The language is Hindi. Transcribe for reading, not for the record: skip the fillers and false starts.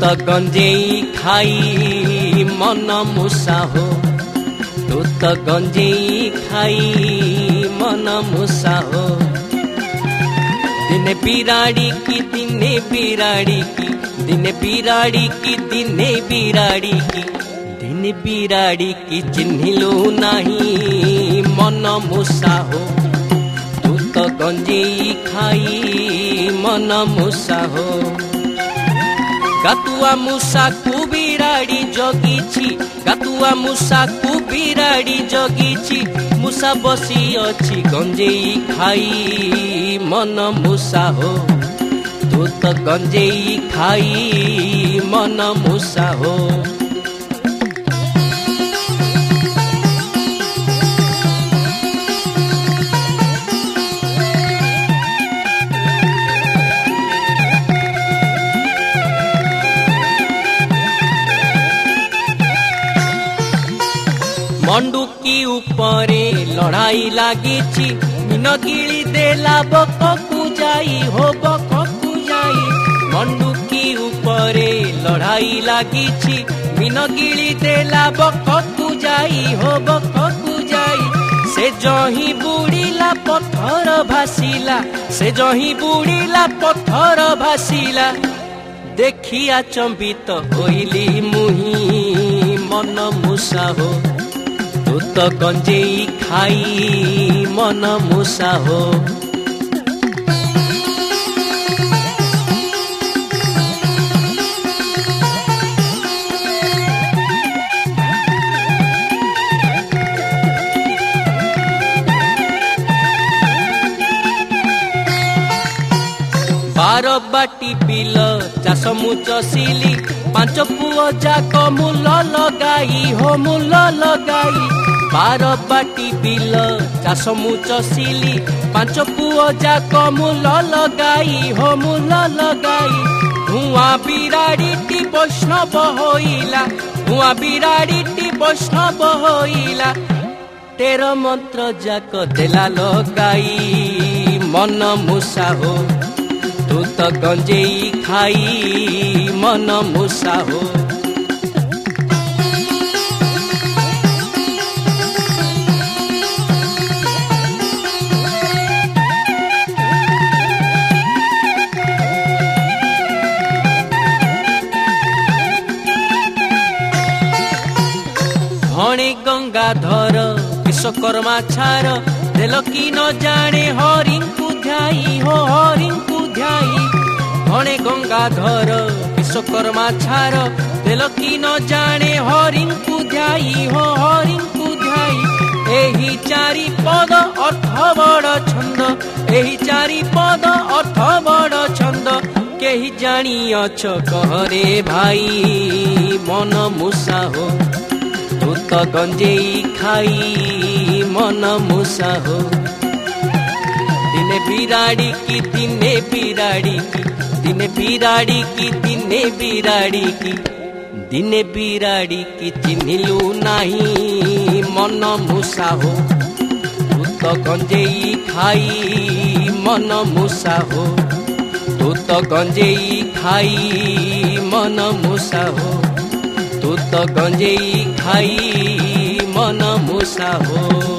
तो गंजेई खाई मन मूसा हो, तू तो गंजेई खाई मन मूसा हो। दिने बिराड़ी की दिने बिराड़ी की, दिने बिराड़ी की दिने बिराड़ी की, दिने बिराड़ी की चिन्हिलु नहीं मन मूसा हो, तू तो गंजेई खाई मन मूसा हो। गातुआ मूसा को बिराड़ी जगीची, गातुआ मूसा को बिराड़ी जगीची, मूसा बसी अछि गंजेई खाई मन मूसा हो, तू तो गंजेई खाई मन मूसा हो। मंडुकी उपरे लड़ाई लागिची, मीनगिली देला बककु जाई हो बककु जाई। मंडुकी उपरे लड़ाई लागिची, मीनगिली देला बककु जाई हो बककु जाई। से जही बुड़ीला पत्थर भासिला, से जही बुड़ीला पत्थर भासिला, देखिया चंबित होइली मुही मन मूसा हो, तू तो गंजेई खाई मन मूसा हो। बारबाटी बिल चाष मु चसिली, पांच पुओ जाक मूल लगाई हो मूल लगाई। बारबाटी बिल चाष मु चसिली, पांच पुओ जाक मूल लगाई हो मूल लगाई। धुआं बिराड़ीटी वैष्णव होइला, धुआं बिराड़ीटी वैष्णव होइला, 13 मंत्र जाक देला लगाई मन मूसा हो, तू तो गंजेई खाई मन मूसा हो। धणे गंगाधर विश्वकर्मा छार, देल की न जाने हरिंकु ध्याई हो हरिंकु ध्याई। धणे गंगाधर विश्वकर्मा छार, देल की न जाने हरिंकु ध्याई हो हरिंकु ध्याई। एही चारि पद अर्थ बड़ छंद, एही चारि पद अर्थ बड़ छंद, केही जानियछ कहरे भाई मन मूसा हो, तू तो गंजेई खाई मन मूसा हो। दिने बिराड़ी की दिने बिराड़ी की, दिने बिराड़ी की दिने बिराड़ी की, दिने बिराड़ी की चिन्हिलु नहीं मन मूसा हो, तू तो गंजेई खाई मन मूसा हो, तू तो गंजेई खाई मन मूसा हो, तू तो गंजेई खाई मन मूसा हो।